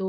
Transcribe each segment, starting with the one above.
2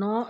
9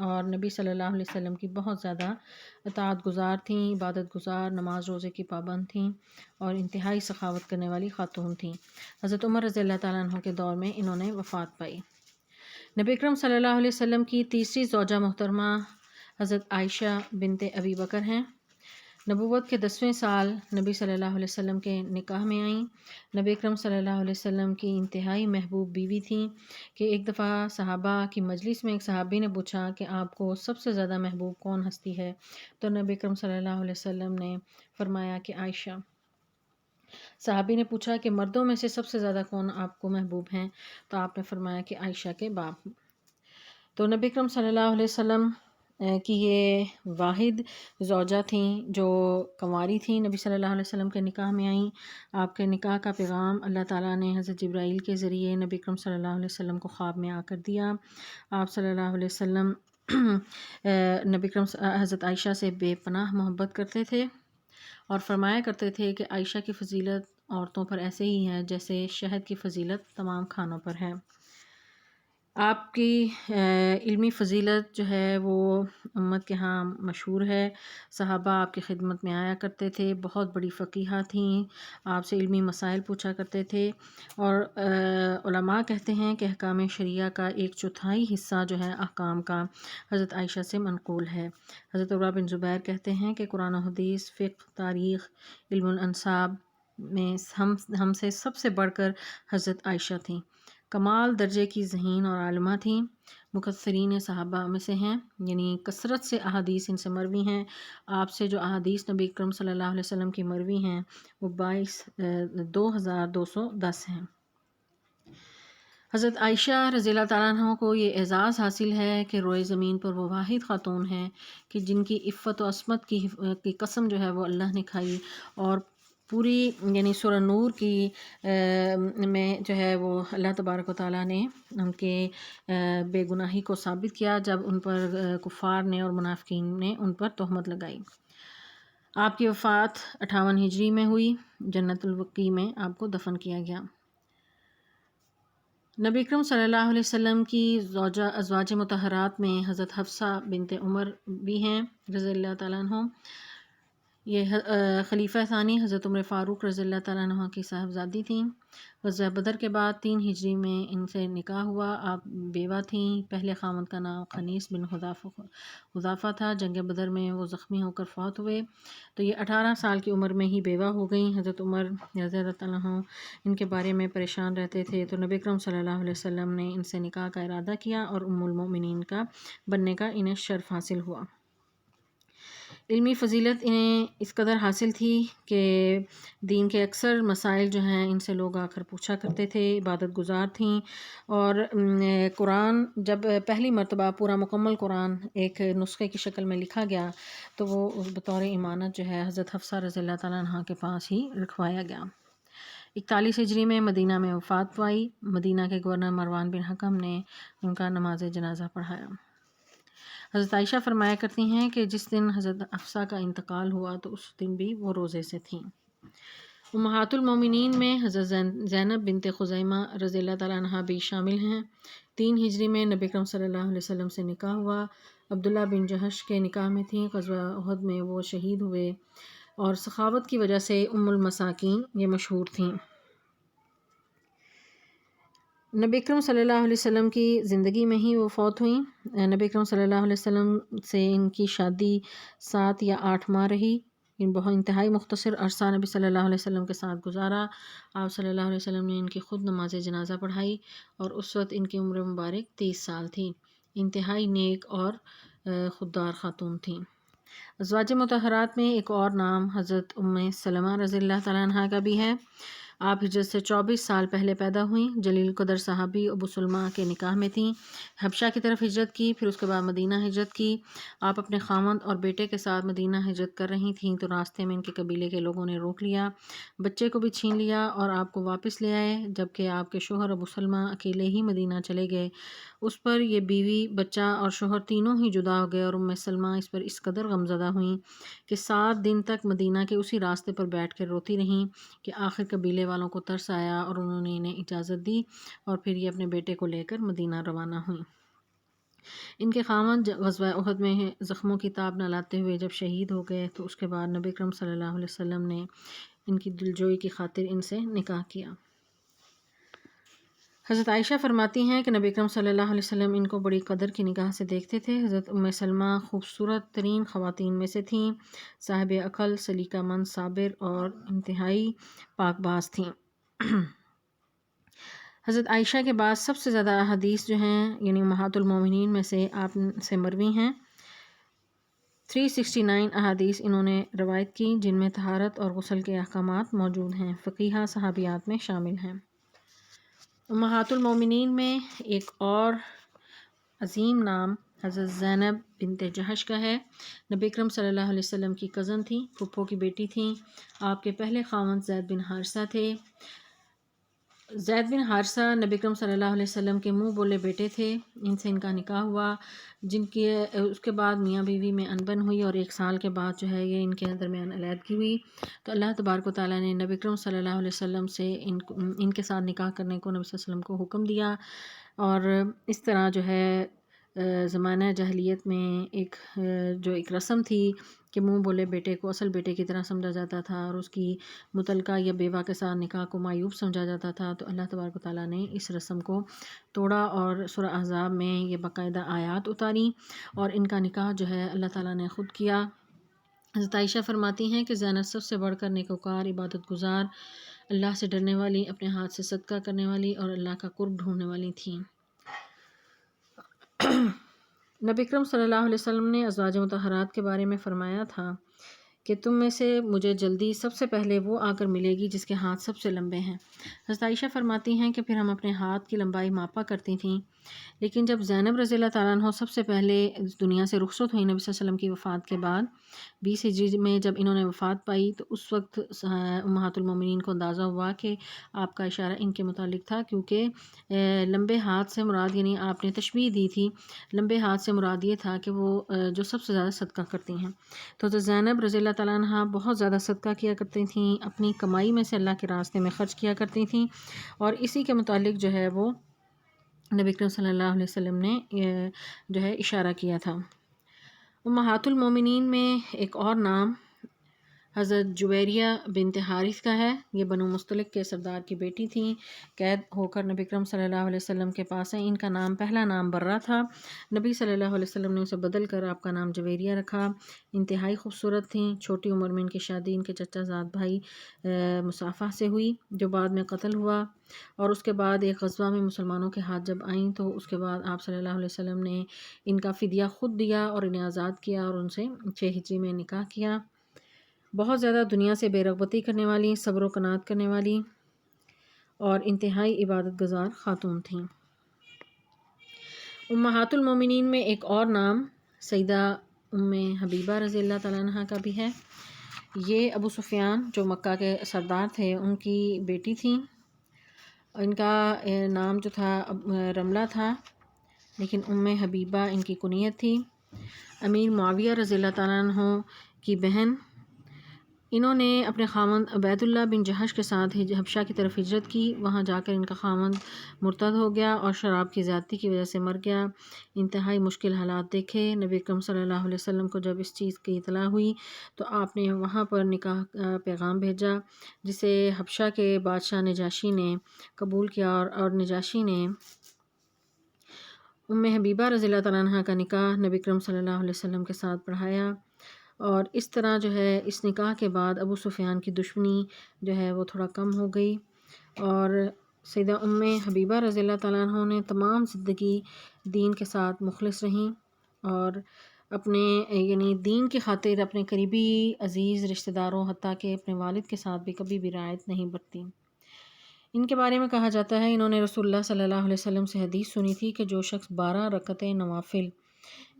اور نبی صلی اللہ علیہ وسلم کی بہت زیادہ اطاعت گزار تھیں، عبادت گزار، نماز روزے کی پابند تھیں اور انتہائی سخاوت کرنے والی خاتون تھیں۔ حضرت عمر رضی اللہ تعالیٰ عنہ کے دور میں انہوں نے وفات پائی۔ نبی اکرم صلی اللہ علیہ وسلم کی تیسری زوجہ محترمہ حضرت عائشہ بنت ابی بکر ہیں۔ نبوت کے 10ویں سال نبی صلی اللہ علیہ وسلم کے نکاح میں آئیں۔ نبی اکرم صلی اللہ علیہ وسلم کی انتہائی محبوب بیوی تھیں کہ ایک دفعہ صحابہ کی مجلس میں ایک صحابی نے پوچھا کہ آپ کو سب سے زیادہ محبوب کون ہستی ہے؟ تو نبی اکرم صلی اللہ علیہ وسلم نے فرمایا کہ عائشہ۔ صحابی نے پوچھا کہ مردوں میں سے سب سے زیادہ کون آپ کو محبوب ہیں؟ تو آپ نے فرمایا کہ عائشہ کے باپ۔ تو نبی اکرم صلی اللہ علیہ وسلم کی یہ واحد زوجہ تھیں جو کنواری تھیں، نبی صلی اللہ علیہ وسلم کے نکاح میں آئیں۔ آپ کے نکاح کا پیغام اللہ تعالیٰ نے حضرت جبرائیل کے ذریعے نبی اکرم صلی اللہ علیہ وسلم کو خواب میں آ کر دیا۔ آپ صلی اللہ علیہ وسلم نبی اکرم حضرت عائشہ سے بے پناہ محبت کرتے تھے اور فرمایا کرتے تھے کہ عائشہ کی فضیلت عورتوں پر ایسے ہی ہے جیسے شہد کی فضیلت تمام کھانوں پر ہے۔ آپ کی علمی فضیلت جو ہے وہ امت کے ہاں مشہور ہے۔ صحابہ آپ کی خدمت میں آیا کرتے تھے، بہت بڑی فقیہہ تھیں، آپ سے علمی مسائل پوچھا کرتے تھے اور علماء کہتے ہیں کہ احکام شریعہ کا 1/4 حصہ جو ہے احکام کا حضرت عائشہ سے منقول ہے۔ حضرت عروہ بن زبیر کہتے ہیں کہ قرآن و حدیث، فقہ، تاریخ، علم الانساب میں ہم سے سب سے بڑھ کر حضرت عائشہ تھیں۔ کمال درجے کی ذہین اور عالمہ تھیں، مکثرین صحابہ میں سے ہیں، یعنی کثرت سے احادیث ان سے مروی ہیں۔ آپ سے جو احادیث نبی اکرم صلی اللہ علیہ وسلم کی مروی ہیں وہ 22,210 ہیں۔ حضرت عائشہ رضی اللہ تعالیٰ عنہ کو یہ اعزاز حاصل ہے کہ روئے زمین پر وہ واحد خاتون ہیں کہ جن کی عفت و عصمت کی قسم جو ہے وہ اللہ نے کھائی اور پوری یعنی سورہ نور کی میں جو ہے وہ اللہ تبارک و تعالیٰ نے ان کے بے گناہی کو ثابت کیا جب ان پر کفار نے اور منافقین نے ان پر تہمت لگائی۔ آپ کی وفات 58 ہجری میں ہوئی، جنت البقیع میں آپ کو دفن کیا گیا۔ نبی اکرم صلی اللہ علیہ وسلم کی ازواج مطہرات میں حضرت حفصہ بنت عمر بھی ہیں رضی اللہ تعالیٰ عنہ۔ یہ خلیفہ ثانی حضرت عمر فاروق رضی اللہ تعالیٰ عنہ کی صاحبزادی تھیں۔ غزوہ بدر کے بعد 3 ہجری میں ان سے نکاح ہوا۔ آپ بیوہ تھیں۔ پہلے خاوند کا نام خنیس بن حذافہ تھا۔ جنگ بدر میں وہ زخمی ہو کر فوت ہوئے تو یہ 18 سال کی عمر میں ہی بیوہ ہو گئیں۔ حضرت عمر رضی اللہ تعالیٰ عنہ ان کے بارے میں پریشان رہتے تھے تو نبی اکرم صلی اللہ علیہ وسلم نے ان سے نکاح کا ارادہ کیا اور ام المؤمنین کا بننے کا انہیں شرف حاصل ہوا۔ علمی فضیلت انہیں اس قدر حاصل تھی کہ دین کے اکثر مسائل جو ہیں ان سے لوگ آ کر پوچھا کرتے تھے، عبادت گزار تھیں اور قرآن جب پہلی مرتبہ پورا مکمل قرآن ایک نسخے کی شکل میں لکھا گیا تو وہ بطور امانت جو ہے حضرت حفصہ رضی اللہ تعالیٰ عنہ کے پاس ہی رکھوایا گیا۔ 41 ہجری میں مدینہ میں وفات پائی۔ مدینہ کے گورنر مروان بن حکم نے ان کا نماز جنازہ پڑھایا۔ حضرت عائشہ فرمایا کرتی ہیں کہ جس دن حضرت حفصہ کا انتقال ہوا تو اس دن بھی وہ روزے سے تھیں۔ امہات المومنین میں حضرت زینب بنت خزیمہ رضی اللہ تعالیٰ عنہ بھی شامل ہیں۔ 3 ہجری میں نبی اکرم صلی اللہ علیہ وسلم سے نکاح ہوا۔ عبداللہ بن جہش کے نکاح میں تھیں۔ غزوہ احد میں وہ شہید ہوئے اور سخاوت کی وجہ سے ام المساکین یہ مشہور تھیں۔ نبی اکرم صلی اللہ علیہ وسلم کی زندگی میں ہی وہ فوت ہوئیں۔ نبی اکرم صلی اللہ علیہ وسلم سے ان کی شادی 7 یا 8 ماہ رہی۔ ان بہت انتہائی مختصر عرصہ نبی صلی اللہ علیہ وسلم کے ساتھ گزارا۔ آپ صلی اللہ علیہ وسلم نے ان کی خود نماز جنازہ پڑھائی اور اس وقت ان کی عمر مبارک 30 سال تھی۔ انتہائی نیک اور خوددار خاتون تھیں۔ ازواج مطہرات میں ایک اور نام حضرت ام سلمہ رضی اللہ تعالیٰ عنہ کا بھی ہے۔ آپ ہجرت سے 24 سال پہلے پیدا ہوئیں۔ جلیل القدر صحابی ابو سلمہ کے نکاح میں تھیں۔ حبشہ کی طرف ہجرت کی، پھر اس کے بعد مدینہ ہجرت کی۔ آپ اپنے خاوند اور بیٹے کے ساتھ مدینہ ہجرت کر رہی تھیں تو راستے میں ان کے قبیلے کے لوگوں نے روک لیا، بچے کو بھی چھین لیا اور آپ کو واپس لے آئے، جبکہ آپ کے شوہر ابو سلمہ اکیلے ہی مدینہ چلے گئے۔ اس پر یہ بیوی، بچہ اور شوہر تینوں ہی جدا ہو گئے اور ام سلمہ اس پر اس قدر غمزدہ ہوئیں کہ 7 دن تک مدینہ کے اسی راستے پر بیٹھ کر روتی رہیں کہ آخر قبیلے والوں کو ترس آیا اور انہوں نے انہیں اجازت دی اور پھر یہ اپنے بیٹے کو لے کر مدینہ روانہ ہوئیں۔ ان کے خاوند غزوہ احد میں زخموں کی تاب نہ لاتے ہوئے جب شہید ہو گئے تو اس کے بعد نبی اکرم صلی اللہ علیہ وسلم نے ان کی دلجوئی کی خاطر ان سے نکاح کیا۔ حضرت عائشہ فرماتی ہیں کہ نبی اکرم صلی اللہ علیہ وسلم ان کو بڑی قدر کی نگاہ سے دیکھتے تھے۔ حضرت ام سلمہ خوبصورت ترین خواتین میں سے تھیں، صاحب عقل، سلیقہ مند، صابر اور انتہائی پاک باز تھیں۔ حضرت عائشہ کے بعد سب سے زیادہ احادیث جو ہیں یعنی امہات المومنین میں سے آپ سے مروی ہیں۔ 369 احادیث انہوں نے روایت کی جن میں طہارت اور غسل کے احکامات موجود ہیں، فقیہہ صحابیات میں شامل ہیں۔ امہات المومنین میں ایک اور عظیم نام حضرت زینب بنت جہش کا ہے۔ نبی اکرم صلی اللہ علیہ وسلم کی کزن تھیں، پھپھو کی بیٹی تھیں۔ آپ کے پہلے خاوند زید بن حارثہ تھے۔ زید بن حارثہ نبی اکرم صلی اللہ علیہ وسلم کے منہ بولے بیٹے تھے۔ ان سے ان کا نکاح ہوا، اس کے بعد میاں بیوی میں انبن ہوئی اور 1 سال کے بعد جو ہے یہ ان کے درمیان علیحدگی ہوئی، تو اللہ تبارک و تعالیٰ نے نبی اکرم صلی اللہ علیہ وسلم سے ان کے ساتھ نکاح کرنے کو نبی صلی اللہ علیہ وسلم کو حکم دیا، اور اس طرح جو ہے زمانہ جاہلیت میں ایک رسم تھی کہ منہ بولے بیٹے کو اصل بیٹے کی طرح سمجھا جاتا تھا، اور اس کی متعلقہ یا بیوہ کے ساتھ نکاح کو معیوب سمجھا جاتا تھا، تو اللہ تبارک و تعالیٰ نے اس رسم کو توڑا اور سورہ احزاب میں یہ باقاعدہ آیات اتاری اور ان کا نکاح جو ہے اللہ تعالیٰ نے خود کیا۔ حضرت عائشہ فرماتی ہیں کہ زینب سب سے بڑھ کر نیکوکار، عبادت گزار، اللہ سے ڈرنے والی، اپنے ہاتھ سے صدقہ کرنے والی اور اللہ کا قرب ڈھونڈنے والی تھیں۔ نبی اکرم صلی اللہ علیہ وسلم نے ازواج مطہرات کے بارے میں فرمایا تھا کہ تم میں سے مجھے جلدی سب سے پہلے وہ آ کر ملے گی جس کے ہاتھ سب سے لمبے ہیں۔ حضرت عائشہ فرماتی ہیں کہ پھر ہم اپنے ہاتھ کی لمبائی ماپا کرتی تھیں، لیکن جب زینب رضی اللہ تعالیٰ عنہ سب سے پہلے اس دنیا سے رخصت ہوئی نبی صلی اللہ علیہ وسلم کی وفات کے بعد 20 ہجری میں جب انہوں نے وفات پائی، تو اس وقت امہات المومنین کو اندازہ ہوا کہ آپ کا اشارہ ان کے متعلق تھا، کیونکہ لمبے ہاتھ سے مراد یعنی آپ نے تشبیہ دی تھی، لمبے ہاتھ سے مراد یہ تھا کہ وہ جو سب سے زیادہ صدقہ کرتی ہیں۔ تو زینب رضی اللہ تعالیٰ عنہ بہت زیادہ صدقہ کیا کرتی تھیں، اپنی کمائی میں سے اللہ کے راستے میں خرچ کیا کرتی تھیں، اور اسی کے متعلق جو ہے وہ نبی اکرم صلی اللہ علیہ وسلم نے جو ہے اشارہ کیا تھا۔ امہات المومنین میں ایک اور نام حضرت جویریہ بنت حارث کا ہے۔ یہ بنو مستلق کے سردار کی بیٹی تھیں، قید ہو کر نبی اکرم صلی اللہ علیہ وسلم کے پاس ہیں۔ ان کا نام پہلا نام برہ تھا، نبی صلی اللہ علیہ وسلم نے اسے بدل کر آپ کا نام جویریہ رکھا۔ انتہائی خوبصورت تھیں، چھوٹی عمر میں ان کی شادی ان کے چچا زاد بھائی مصافہ سے ہوئی جو بعد میں قتل ہوا، اور اس کے بعد ایک غزوہ میں مسلمانوں کے ہاتھ جب آئیں تو اس کے بعد آپ صلی اللہ علیہ وسلم نے ان کا فدیہ خود دیا اور انہیں آزاد کیا اور ان سے 6 ہجری میں نکاح کیا۔ بہت زیادہ دنیا سے بے رغبتی کرنے والی، صبر و قناعت کرنے والی اور انتہائی عبادت گزار خاتون تھیں۔ امہات المومنین میں ایک اور نام سیدہ ام حبیبہ رضی اللہ تعالیٰ عنہ کا بھی ہے۔ یہ ابو سفیان جو مکہ کے سردار تھے ان کی بیٹی تھیں۔ ان کا نام جو تھا رملہ تھا، لیکن ام حبیبہ ان کی کنیت تھی۔ امیر معاویہ رضی اللہ تعالیٰ عنہ کی بہن، انہوں نے اپنے خاوند عبید اللہ بن جہش کے ساتھ حبشہ کی طرف ہجرت کی۔ وہاں جا کر ان کا خاوند مرتد ہو گیا اور شراب کی زیادتی کی وجہ سے مر گیا۔ انتہائی مشکل حالات دیکھے۔ نبی اکرم صلی اللہ علیہ وسلم کو جب اس چیز کی اطلاع ہوئی تو آپ نے وہاں پر نکاح پیغام بھیجا، جسے حبشہ کے بادشاہ نجاشی نے قبول کیا، اور نجاشی نے ام حبیبہ رضی اللہ تعالیٰ عنہ کا نکاح نبی اکرم صلی اللہ علیہ وسلم کے ساتھ پڑھایا، اور اس طرح جو ہے اس نکاح کے بعد ابو سفیان کی دشمنی جو ہے وہ تھوڑا کم ہو گئی، اور سیدہ ام حبیبہ رضی اللہ تعالیٰ عنہ نے تمام زندگی دین کے ساتھ مخلص رہیں، اور اپنے یعنی دین کی خاطر اپنے قریبی عزیز رشتہ داروں حتیٰ کہ اپنے والد کے ساتھ بھی کبھی بھی رعایت نہیں برتیں۔ ان کے بارے میں کہا جاتا ہے انہوں نے رسول اللہ صلی اللہ علیہ وسلم سے حدیث سنی تھی کہ جو شخص 12 رکعتیں نوافل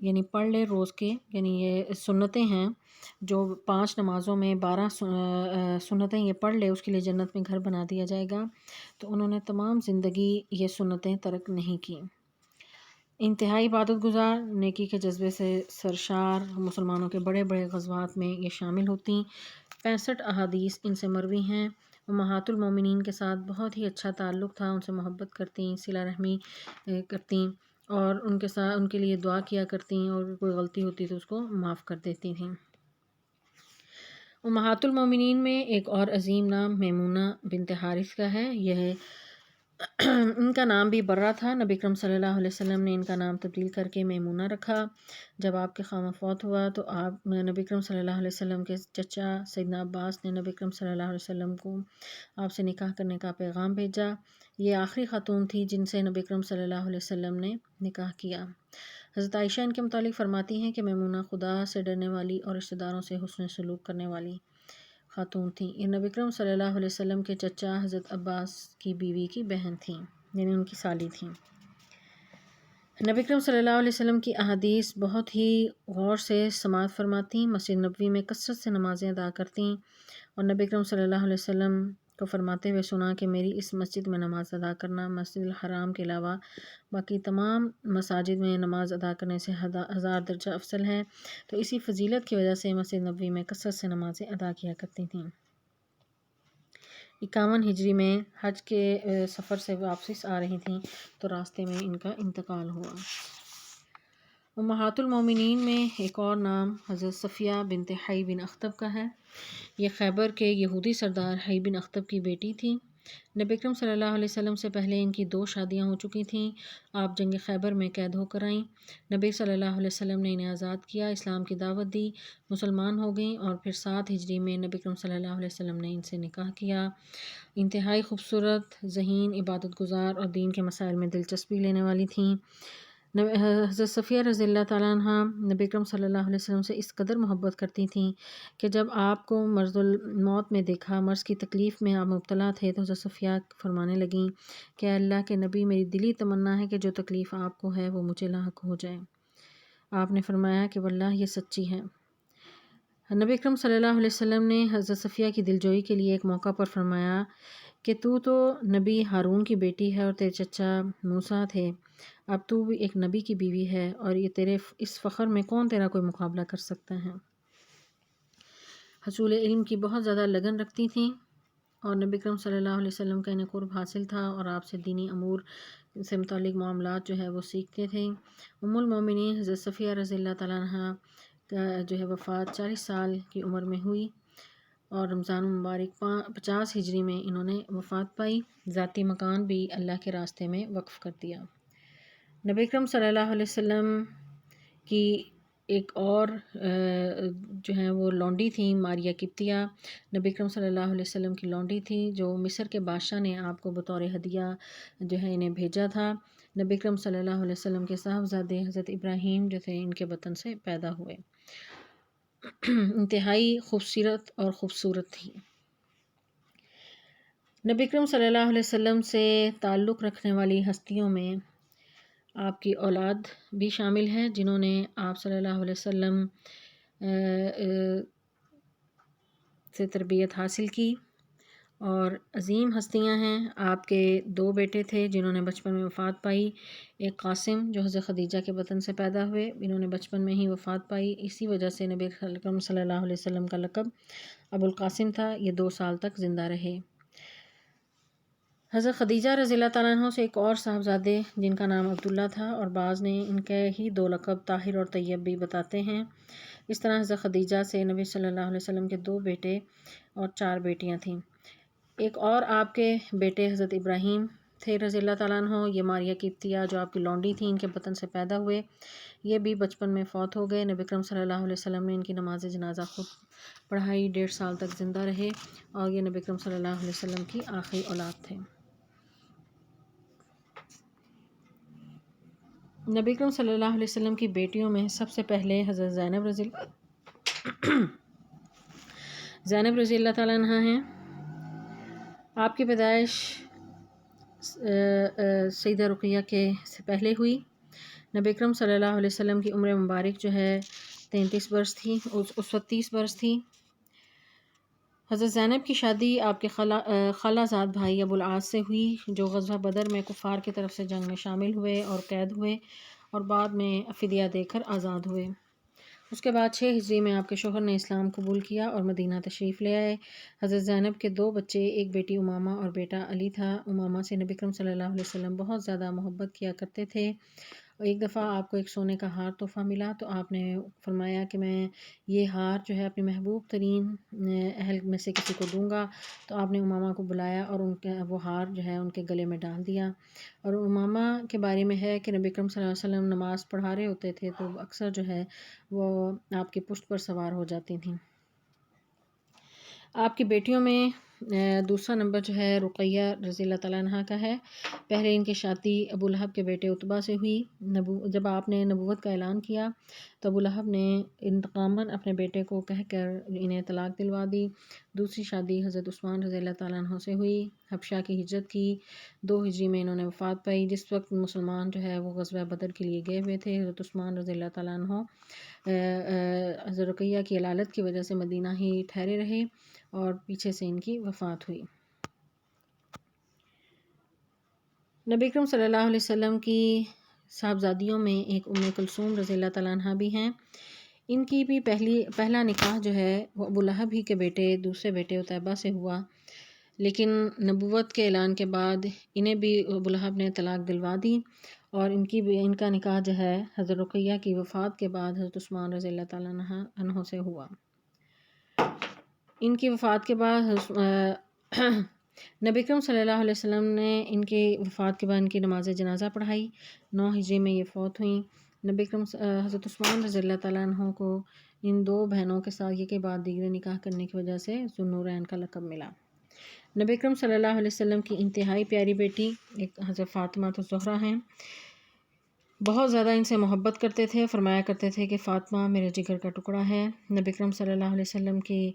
یعنی پڑھ لے روز کے، یعنی یہ سنتیں ہیں، جو 5 نمازوں میں 12 سنتیں یہ پڑھ لے، اس کے لیے جنت میں گھر بنا دیا جائے گا۔ تو انہوں نے تمام زندگی یہ سنتیں ترک نہیں کی۔ انتہائی عبادت گزار، نیکی کے جذبے سے سرشار، مسلمانوں کے بڑے بڑے غزوات میں یہ شامل ہوتیں۔ 65 احادیث ان سے مروی ہیں۔ امہات المومنین کے ساتھ بہت ہی اچھا تعلق تھا، ان سے محبت کرتیں، صلہ رحمی کرتیں، اور ان کے ساتھ ان کے لیے دعا کیا کرتی ہیں، اور کوئی غلطی ہوتی تو اس کو معاف کر دیتی تھیں۔ امہات المومنین میں ایک اور عظیم نام میمونہ بنت حارث کا ہے۔ یہ ان کا نام بھی برہ تھا۔ نبی اکرم صلی اللہ علیہ وسلم نے ان کا نام تبدیل کر کے میمونہ رکھا۔ جب آپ کے خامہ فوت ہوا تو آپ نبی اکرم صلی اللہ علیہ وسلم کے چچا سیدنا عباس نے نبی اکرم صلی اللہ علیہ وسلم کو آپ سے نکاح کرنے کا پیغام بھیجا۔ یہ آخری خاتون تھی جن سے نبی اکرم صلی اللہ علیہ وسلم نے نکاح کیا۔ حضرت عائشہ ان کے متعلق فرماتی ہیں کہ میمونہ خدا سے ڈرنے والی اور رشتہ داروں سے حسن سلوک کرنے والی خاتون تھیں۔ یہ نبی اکرم صلی اللہ علیہ وسلم کے چچا حضرت عباس کی بیوی کی بہن تھیں، یعنی ان کی سالی تھیں۔ نبی اکرم صلی اللہ علیہ وسلم کی احادیث بہت ہی غور سے سماعت فرماتیں، مسجد نبوی میں کثرت سے نمازیں ادا کرتیں، اور نبی اکرم صلی اللہ علیہ وسلم کو فرماتے ہوئے سنا کہ میری اس مسجد میں نماز ادا کرنا مسجد الحرام کے علاوہ باقی تمام مساجد میں نماز ادا کرنے سے 1000 درجہ افضل ہے۔ تو اسی فضیلت کی وجہ سے مسجد نبوی میں کثرت سے نمازیں ادا کیا کرتی تھیں۔ 51 ہجری میں حج کے سفر سے واپس آ رہی تھیں تو راستے میں ان کا انتقال ہوا۔ امہات المومنین میں ایک اور نام حضرت صفیہ بنت حی بن اخطب کا ہے۔ یہ خیبر کے یہودی سردار حی بن اخطب کی بیٹی تھی۔ نبی اکرم صلی اللہ علیہ وسلم سے پہلے ان کی 2 شادیاں ہو چکی تھیں۔ آپ جنگ خیبر میں قید ہو کر آئیں۔ نبی صلی اللہ علیہ وسلم نے انہیں آزاد کیا، اسلام کی دعوت دی، مسلمان ہو گئیں، اور پھر 7 ہجری میں نبی اکرم صلی اللہ علیہ وسلم نے ان سے نکاح کیا۔ انتہائی خوبصورت، ذہین، عبادت گزار اور دین کے مسائل میں دلچسپی لینے والی تھیں۔ حضرت صفیہ رضی اللہ تعالیٰ عنہ نبی اکرم صلی اللہ علیہ وسلم سے اس قدر محبت کرتی تھیں کہ جب آپ کو مرض الموت میں دیکھا، مرض کی تکلیف میں آپ مبتلا تھے، تو حضرت صفیہ فرمانے لگیں کہ اللہ کے نبی، میری دلی تمنا ہے کہ جو تکلیف آپ کو ہے وہ مجھے لاحق ہو جائے۔ آپ نے فرمایا کہ واللہ یہ سچی ہے۔ نبی اکرم صلی اللہ علیہ وسلم نے حضرت صفیہ کی دلجوئی کے لیے ایک موقع پر فرمایا کہ تو نبی ہارون کی بیٹی ہے اور تیرے چچا موسیٰ تھے، اب تو بھی ایک نبی کی بیوی ہے، اور یہ تیرے اس فخر میں کون تیرا کوئی مقابلہ کر سکتا ہے۔ حصول علم کی بہت زیادہ لگن رکھتی تھیں، اور نبی اکرم صلی اللہ علیہ وسلم کا انہیں قرب حاصل تھا، اور آپ سے دینی امور سے متعلق معاملات جو ہے وہ سیکھتے تھے۔ ام المومنین حضرت صفیہ رضی اللہ تعالیٰ عنہ کا جو ہے وفات 40 سال کی عمر میں ہوئی، اور رمضان المبارک 50 ہجری میں انہوں نے وفات پائی۔ ذاتی مکان بھی اللہ کے راستے میں وقف کر دیا۔ نبی اکرم صلی اللہ علیہ وسلم کی ایک اور جو ہیں وہ لونڈی تھیں، ماریہ قبطیہ، نبی اکرم صلی اللہ علیہ وسلم کی لونڈی تھی، جو مصر کے بادشاہ نے آپ کو بطور ہدیہ جو ہے انہیں بھیجا تھا۔ نبی اکرم صلی اللہ علیہ وسلم کے صاحبزادے حضرت ابراہیم جو تھے ان کے بطن سے پیدا ہوئے۔ انتہائی خوبصورت اور خوبصورت تھی۔ نبی اکرم صلی اللہ علیہ وسلم سے تعلق رکھنے والی ہستیوں میں آپ کی اولاد بھی شامل ہے، جنہوں نے آپ صلی اللہ علیہ وسلم سے تربیت حاصل کی، اور عظیم ہستیاں ہیں۔ آپ کے 2 بیٹے تھے جنہوں نے بچپن میں وفات پائی، ایک قاسم جو حضرت خدیجہ کے بطن سے پیدا ہوئے، انہوں نے بچپن میں ہی وفات پائی، اسی وجہ سے نبی اکرم صلی اللہ علیہ وسلم کا لقب ابو القاسم تھا۔ یہ 2 سال تک زندہ رہے۔ حضرت خدیجہ رضی اللہ تعالیٰ عنہ سے ایک اور صاحبزادے جن کا نام عبداللہ تھا، اور بعض نے ان کے ہی 2 لقب طاہر اور طیب بھی بتاتے ہیں۔ اس طرح حضرت خدیجہ سے نبی صلی اللہ علیہ وسلم کے 2 بیٹے اور 4 بیٹیاں تھیں۔ ایک اور آپ کے بیٹے حضرت ابراہیم تھے رضی اللہ تعالیٰ عنہ۔ یہ ماریہ قبطیہ جو آپ کی لونڈی تھیں، ان کے بطن سے پیدا ہوئے، یہ بھی بچپن میں فوت ہو گئے۔ نبی اکرم صلی اللہ علیہ وسلم نے ان کی نماز جنازہ خود پڑھائی، 1.5 سال تک زندہ رہے، اور یہ نبی اکرم صلی اللہ علیہ وسلم کی آخری اولاد تھے۔ نبی اکرم صلی اللہ علیہ وسلم کی بیٹیوں میں سب سے پہلے حضرت زینب رضی اللہ تعالیٰ عنہ ہیں۔ آپ کی پیدائش سیدہ رقیہ کے سے پہلے ہوئی۔ نبی اکرم صلی اللہ علیہ وسلم کی عمر مبارک جو ہے 33 برس تھی، اس وقت 30 برس تھی۔ حضرت زینب کی شادی آپ کے خالہ زاد بھائی ابو العاص سے ہوئی، جو غزوہ بدر میں کفار کی طرف سے جنگ میں شامل ہوئے اور قید ہوئے، اور بعد میں فدیہ دے کر آزاد ہوئے۔ اس کے بعد 6 ہجری میں آپ کے شوہر نے اسلام قبول کیا اور مدینہ تشریف لے آئے۔ حضرت زینب کے 2 بچے، ایک بیٹی امامہ اور بیٹا علی تھا۔ امامہ سے نبی اکرم صلی اللہ علیہ وسلم بہت زیادہ محبت کیا کرتے تھے، ایک دفعہ آپ کو ایک سونے کا ہار تحفہ ملا تو آپ نے فرمایا کہ میں یہ ہار جو ہے اپنی محبوب ترین اہل میں سے کسی کو دوں گا، تو آپ نے امامہ کو بلایا اور ان کا وہ ہار جو ہے ان کے گلے میں ڈال دیا۔ اور امامہ کے بارے میں ہے کہ نبی اکرم صلی اللہ علیہ وسلم نماز پڑھا رہے ہوتے تھے تو اکثر جو ہے وہ آپ کی پشت پر سوار ہو جاتی تھیں۔ آپ کی بیٹیوں میں دوسرا نمبر جو ہے رقیہ رضی اللہ تعالیٰ عنہ کا ہے۔ پہلے ان کی شادی ابو لہب کے بیٹے عتبہ سے ہوئی۔ جب آپ نے نبوت کا اعلان کیا تو ابو لہب نے انتقاماً اپنے بیٹے کو کہہ کر انہیں طلاق دلوا دی۔ دوسری شادی حضرت عثمان رضی اللہ تعالیٰ عنہ سے ہوئی۔ حبشہ کی ہجرت کی، 2 ہجری میں انہوں نے وفات پائی۔ جس وقت مسلمان جو ہے وہ غزوہ بدر کے لیے گئے ہوئے تھے، حضرت عثمان رضی اللہ تعالیٰ عنہ حضرت رقیہ کی علالت کی وجہ سے مدینہ ہی ٹھہرے رہے اور پیچھے سے ان کی وفات ہوئی۔ نبی اکرم صلی اللہ علیہ وسلم کی صاحبزادیوں میں ایک ام کلثوم رضی اللہ تعالیٰ عنہ بھی ہیں۔ ان کی بھی پہلا نکاح جو ہے وہ ابو لہب ہی کے دوسرے بیٹے عتیبہ سے ہوا، لیکن نبوت کے اعلان کے بعد انہیں بھی ابو لہب نے طلاق دلوا دی اور ان کا نکاح جو ہے حضرت رقیہ کی وفات کے بعد حضرت عثمان رضی اللہ تعالیٰ عنہ سے ہوا۔ ان کی وفات کے بعد نبی اکرم صلی اللہ علیہ وسلم نے ان کی وفات کے بعد ان کی نماز جنازہ پڑھائی۔ 9 ہجری میں یہ فوت ہوئیں۔ نبی اکرم حضرت عثمان رضی اللہ تعالیٰ عنہ کو ان 2 بہنوں کے ساتھ یہ کے بعد دیگر نکاح کرنے کی وجہ سے ذو النورین کا لقب ملا۔ نبی اکرم صلی اللہ علیہ وسلم کی انتہائی پیاری بیٹی ایک حضرت فاطمہ الزہرا ہیں۔ بہت زیادہ ان سے محبت کرتے تھے، فرمایا کرتے تھے کہ فاطمہ میرے جگر کا ٹکڑا ہے۔ نبی اکرم صلی اللہ علیہ وسلم کی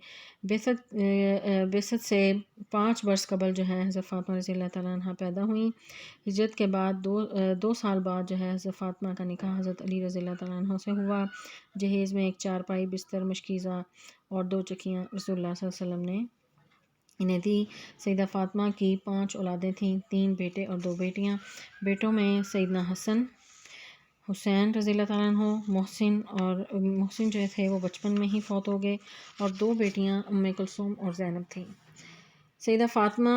بعثت سے 5 برس قبل جو ہے حضرت فاطمہ رضی اللہ تعالیٰ عنہ پیدا ہوئیں۔ ہجرت کے بعد 2 سال بعد جو ہے حضرت فاطمہ کا نکاح حضرت علی رضی اللہ تعالیٰ عنہ سے ہوا۔ جہیز میں ایک چارپائی، بستر، مشکیزہ اور 2 چکیاں رسول اللہ صلی اللہ علیہ وسلم نے انہیں دی۔ سیدہ فاطمہ کی 5 اولادیں تھیں، 3 بیٹے اور 2 بیٹیاں۔ بیٹوں میں سیدنا حسن، حسین رضی اللہ تعالیٰ عنہ، محسن جو تھے وہ بچپن میں ہی فوت ہو گئے، اور 2 بیٹیاں ام کلثوم اور زینب تھیں۔ سیدہ فاطمہ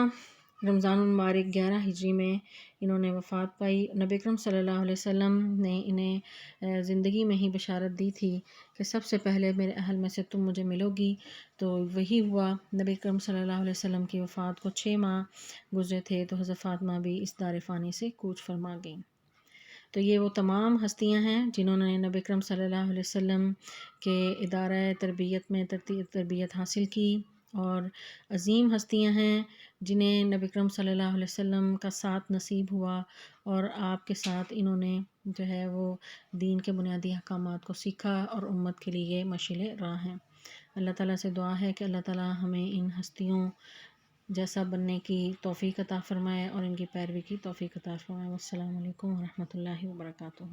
رمضان المبارک 11 ہجری میں انہوں نے وفات پائی۔ نبی اکرم صلی اللہ علیہ وسلم نے انہیں زندگی میں ہی بشارت دی تھی کہ سب سے پہلے میرے اہل میں سے تم مجھے ملو گی، تو وہی ہوا۔ نبی اکرم صلی اللہ علیہ وسلم کی وفات کو 6 ماہ گزرے تھے تو حضرت فاطمہ بھی اس دار فانی سے کوچ فرما گئیں۔ تو یہ وہ تمام ہستیاں ہیں جنہوں نے نبی اکرم صلی اللہ علیہ وسلم کے ادارہ تربیت میں تربیت حاصل کی، اور عظیم ہستیاں ہیں جنہیں نبی اکرم صلی اللہ علیہ وسلم کا ساتھ نصیب ہوا، اور آپ کے ساتھ انہوں نے جو ہے وہ دین کے بنیادی احکامات کو سیکھا اور امت کے لیے مشعل راہ ہیں۔ اللہ تعالیٰ سے دعا ہے کہ اللہ تعالیٰ ہمیں ان ہستیوں جیسا بننے کی توفیق عطا فرمائے اور ان کی پیروی کی توفیق عطا فرمائے۔ والسلام علیکم ورحمۃ اللہ وبرکاتہ۔